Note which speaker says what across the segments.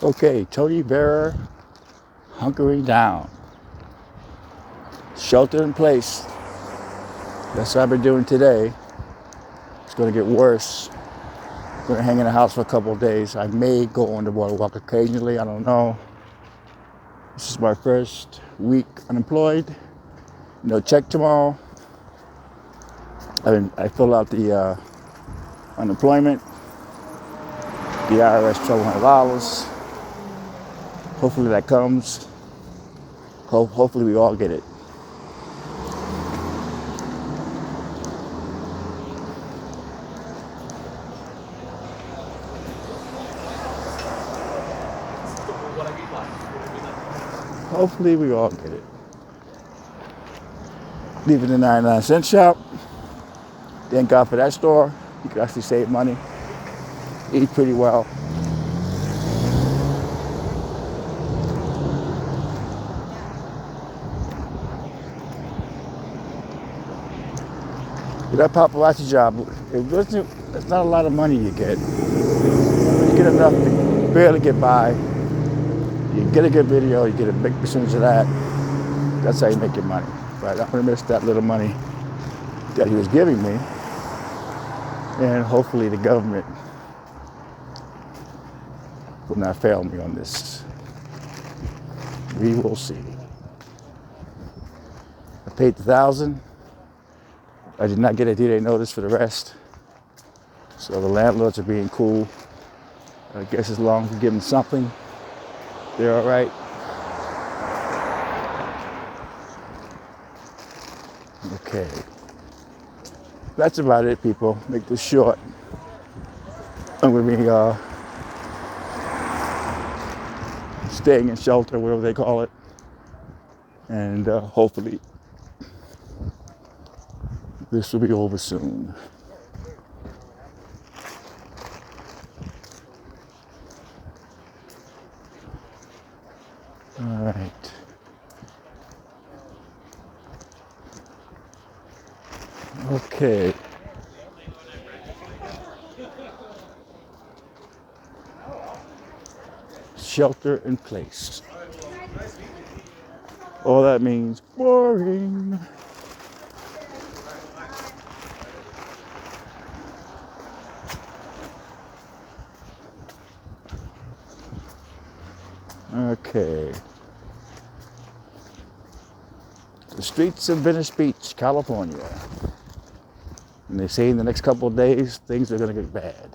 Speaker 1: Okay, Tony VERA hunkering down. Shelter in place. That's what I've been doing today. It's going to get worse. I'm going to hang in the house for a couple of days. I may go on the boardwalk occasionally. I don't know. This is my first week unemployed. No check tomorrow. I filled out the unemployment. The IRS $1,200. Hopefully that comes. Hopefully we all get it. Hopefully we all get it. Leaving the 99-cent shop. Thank God for that store. You can actually save money. Eat pretty well. That paparazzi job, it's not a lot of money you get. You get enough to barely get by. You get a good video, you get a big percentage of that. That's how you make your money. But I'm gonna miss that little money that he was giving me. And hopefully the government will not fail me on this. We will see. I paid $1,000. I did not get a D-Day notice for the rest. So the landlords are being cool. I guess as long as we give them something, they're all right. Okay. That's about it, people. Make this short. I'm going to be staying in shelter, whatever they call it. And hopefully this will be over soon. All right. Okay. Shelter in place. All that means boring. Okay. The streets of Venice Beach, California. And they say in the next couple of days, things are going to get bad.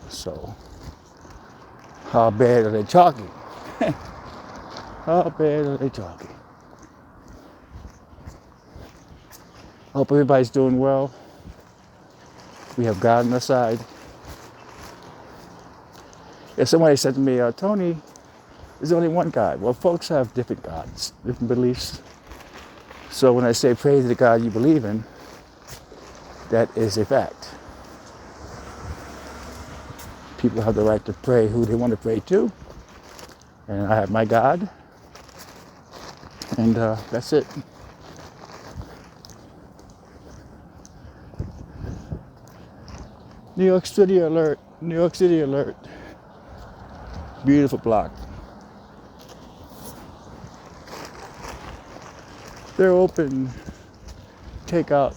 Speaker 1: So, how bad are they talking? How bad are they talking? Hope everybody's doing well. We have God on our side. Yeah, somebody said to me, Tony, there's only one God. Well, folks have different gods, different beliefs. So when I say pray to the God you believe in, that is a fact. People have the right to pray who they want to pray to. And I have my God. And that's it. New York City alert. New York City alert. Beautiful block. They're open. Takeout.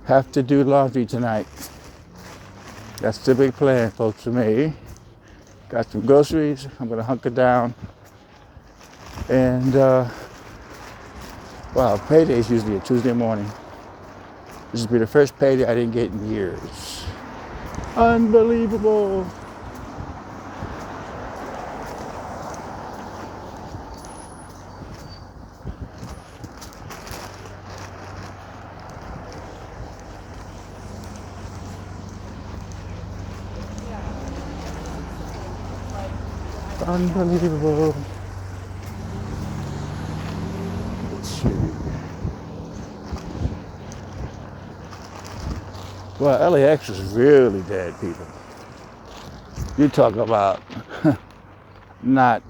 Speaker 1: Have to do laundry tonight. That's the big plan, folks, for me. Got some groceries. I'm gonna hunker down. And wow, payday is usually a Tuesday morning. This will be the first payday I didn't get in years. Unbelievable. Unbelievable. Let's see. Well, LAX is really dead, people. You talk about not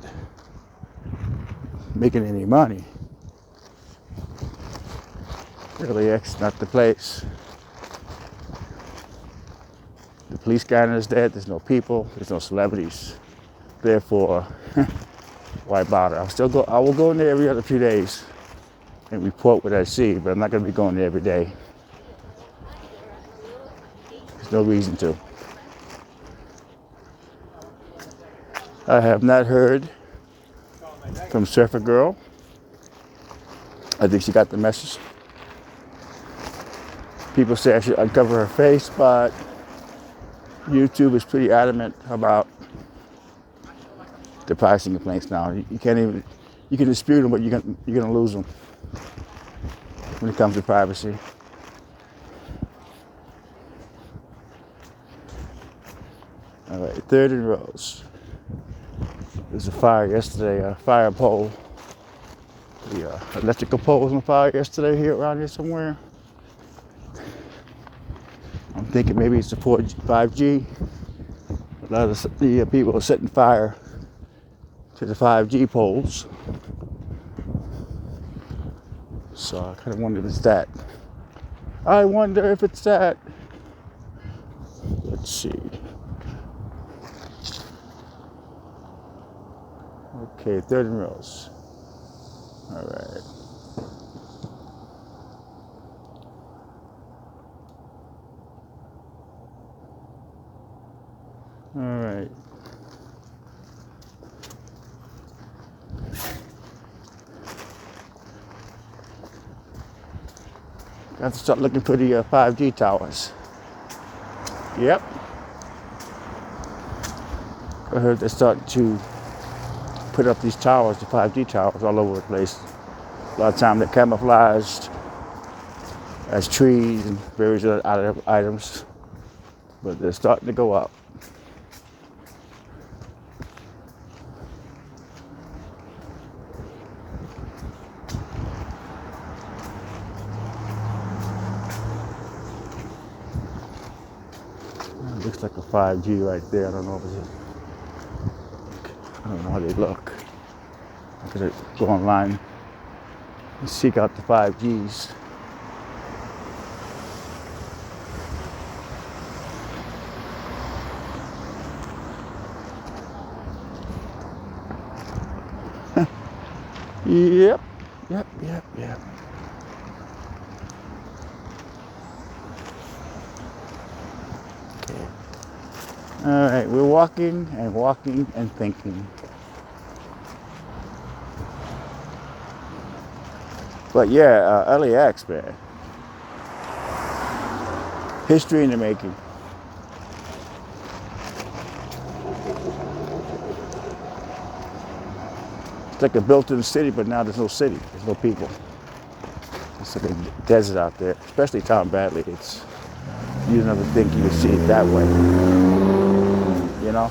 Speaker 1: making any money. LAX not the place. The police scanner is dead. There's no people. There's no celebrities. Therefore, why bother? I will go in there every other few days and report what I see, but I'm not going to be going there every day. There's no reason to. I have not heard from Surfer Girl. I think she got the message. People say I should uncover her face, but YouTube is pretty adamant about the privacy complaints now. You can't even, you can dispute them, but you're gonna lose them when it comes to privacy. All right, 3rd and Rose. There's a fire yesterday, a fire pole. The electrical pole was on fire yesterday here around here somewhere. I'm thinking maybe it's the 5G. A lot of the people are setting fire to the 5G poles. So I kind of wonder if it's that. I wonder if it's that. Let's see. Okay, 3rd and Rose. All right. All right. Got to start looking for the 5G towers. Yep. I heard they're starting to put up these towers, the 5G towers, all over the place. A lot of time they're camouflaged as trees and various other items, but they're starting to go up. Looks like a 5G right there. I don't know if it's I don't know how they look. I'm gonna go online and seek out the 5Gs. Yep. All right, we're walking and thinking. But yeah, LAX, man. History in the making. It's like a built-in city, but now there's no city. There's no people. It's like a desert out there, especially Tom Badley. It's, you never think you would see it that way. You know?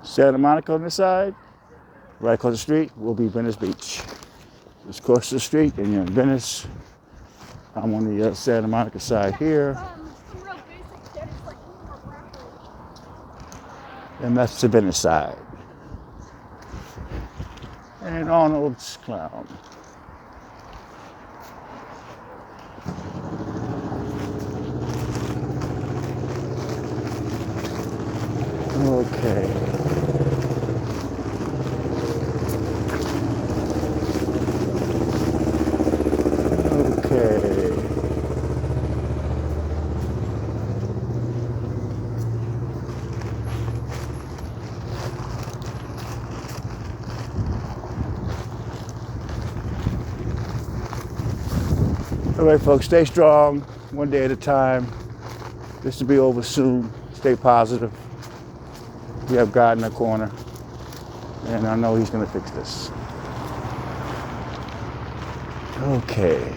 Speaker 1: Santa Monica on this side, right across the street will be Venice Beach. Just across the street and you're in Venice. I'm on the Santa Monica side here. And that's the Venice side. And Arnold's Clown. Okay. All right, folks, stay strong, one day at a time. This will be over soon. Stay positive. We have God in the corner, and I know He's going to fix this. Okay.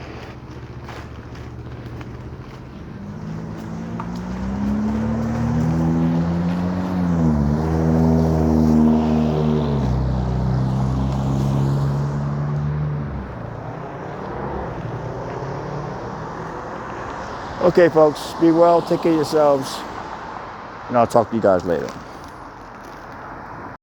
Speaker 1: Okay, folks, be well, take care of yourselves, and I'll talk to you guys later.